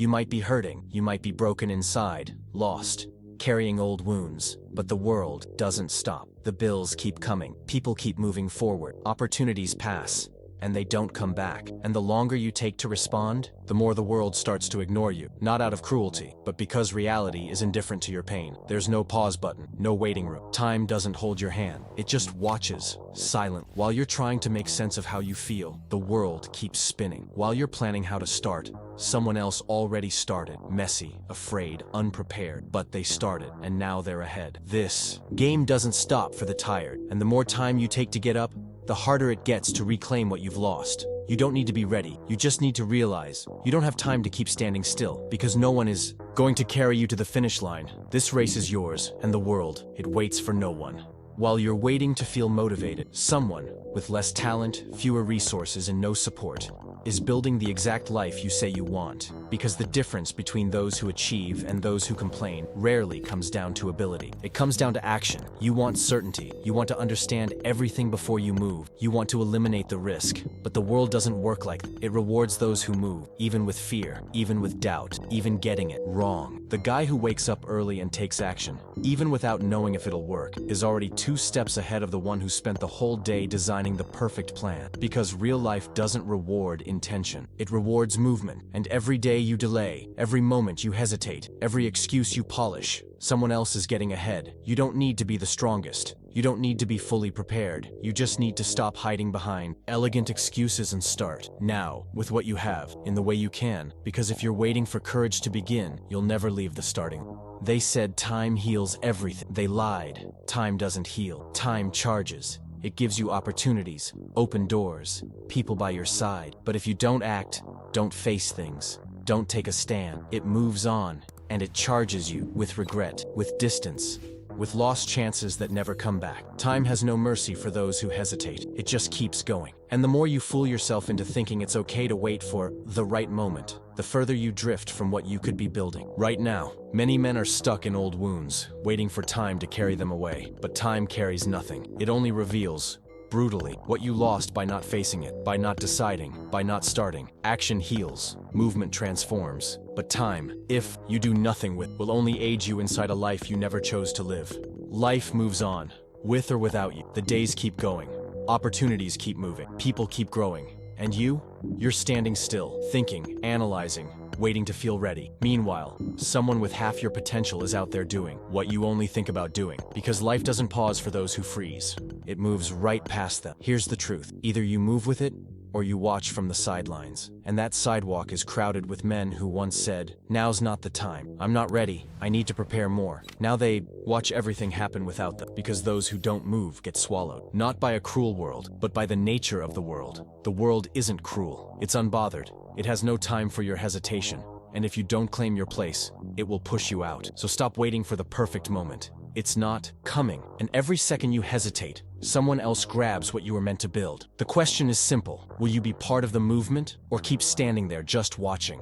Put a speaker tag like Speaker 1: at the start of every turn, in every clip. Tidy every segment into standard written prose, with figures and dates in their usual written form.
Speaker 1: You might be hurting, you might be broken inside, lost, carrying old wounds, but the world doesn't stop. The bills keep coming, people keep moving forward, opportunities pass, and they don't come back. And the longer you take to respond, the more the world starts to ignore you. Not out of cruelty, but because reality is indifferent to your pain. There's no pause button, no waiting room. Time doesn't hold your hand. It just watches, silent. While you're trying to make sense of how you feel, the world keeps spinning. While you're planning how to start, someone else already started. Messy, afraid, unprepared, but they started, and now they're ahead. This game doesn't stop for the tired, and the more time you take to get up, the harder it gets to reclaim what you've lost. You don't need to be ready. You just need to realize you don't have time to keep standing still, because no one is going to carry you to the finish line. This race is yours, and the world, it waits for no one. While you're waiting to feel motivated, someone with less talent, fewer resources, and no support is building the exact life you say you want. Because the difference between those who achieve and those who complain rarely comes down to ability. It comes down to action. You want certainty. You want to understand everything before you move. You want to eliminate the risk. But the world doesn't work like that. It rewards those who move, even with fear, even with doubt, even getting it wrong. The guy who wakes up early and takes action, even without knowing if it'll work, is already 2 steps ahead of the one who spent the whole day designing the perfect plan. Because real life doesn't reward intention. It rewards movement. And every day you delay, every moment you hesitate, every excuse you polish, someone else is getting ahead. You don't need to be the strongest. You don't need to be fully prepared. You just need to stop hiding behind elegant excuses and start now with what you have, in the way you can. Because if you're waiting for courage to begin, you'll never leave the starting. They said time heals everything. They lied. Time doesn't heal. Time charges. It gives you opportunities, open doors, people by your side. But if you don't act, don't face things, don't take a stand, it moves on, and it charges you with regret, with distance, with lost chances that never come back. Time has no mercy for those who hesitate. It just keeps going. And the more you fool yourself into thinking it's okay to wait for the right moment, the further you drift from what you could be building. Right now, many men are stuck in old wounds, waiting for time to carry them away. But time carries nothing. It only reveals, brutally, what you lost by not facing it, by not deciding, by not starting. Action heals, movement transforms. But time, if you do nothing with, will only age you inside a life you never chose to live. Life moves on, with or without you. The days keep going, opportunities keep moving, people keep growing. And you're standing still, thinking, analyzing, waiting to feel ready. Meanwhile, someone with half your potential is out there doing what you only think about doing. Because life doesn't pause for those who freeze. It moves right past them. Here's the truth. Either you move with it, or you watch from the sidelines. And that sidewalk is crowded with men who once said, "Now's not the time. I'm not ready. I need to prepare more." Now they watch everything happen without them, because those who don't move get swallowed. Not by a cruel world, but by the nature of the world. The world isn't cruel. It's unbothered. It has no time for your hesitation. And if you don't claim your place, it will push you out. So stop waiting for the perfect moment. It's not coming. And every second you hesitate, someone else grabs what you were meant to build. The question is simple. Will you be part of the movement, or keep standing there just watching?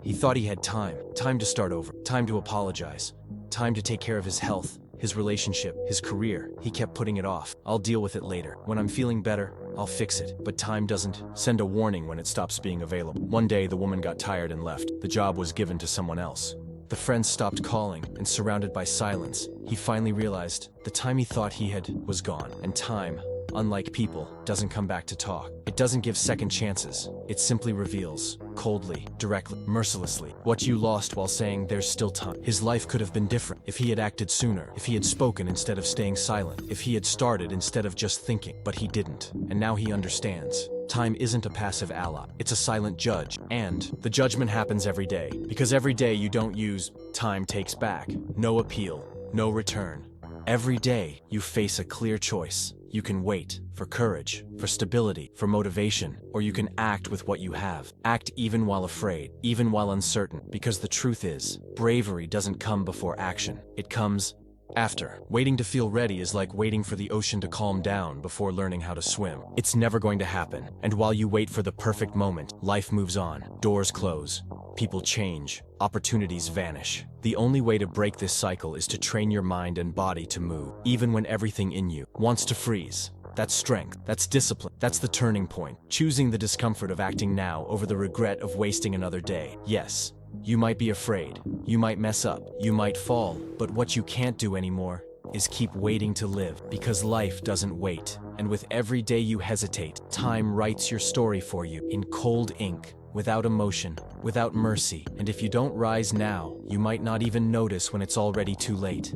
Speaker 1: He thought he had time. Time to start over. Time to apologize. Time to take care of his health, his relationship, his career. He kept putting it off. I'll deal with it later. When I'm feeling better, I'll fix it. But time doesn't send a warning when it stops being available. One day, the woman got tired and left. The job was given to someone else. The friends stopped calling, and surrounded by silence, he finally realized the time he thought he had was gone. And time, unlike people, doesn't come back to talk. It doesn't give second chances. It simply reveals, coldly, directly, mercilessly, what you lost while saying there's still time. His life could have been different if he had acted sooner, if he had spoken instead of staying silent, if he had started instead of just thinking. But he didn't, and now he understands. Time isn't a passive ally, it's a silent judge. And the judgment happens every day, because every day you don't use, time takes back. No appeal, no return. Every day you face a clear choice. You can wait for courage, for stability, for motivation, or you can act with what you have. Act even while afraid, even while uncertain, because the truth is, bravery doesn't come before action. It comes after. Waiting to feel ready is like waiting for the ocean to calm down before learning how to swim. It's never going to happen. And while you wait for the perfect moment, life moves on. Doors close. People change. Opportunities vanish. The only way to break this cycle is to train your mind and body to move, even when everything in you wants to freeze. That's strength. That's discipline. That's the turning point. Choosing the discomfort of acting now over the regret of wasting another day. Yes, You might be afraid, you might mess up, you might fall, but what you can't do anymore is keep waiting to live, because life doesn't wait. And with every day you hesitate, time writes your story for you in cold ink, without emotion, without mercy. And if you don't rise now, you might not even notice when it's already too late.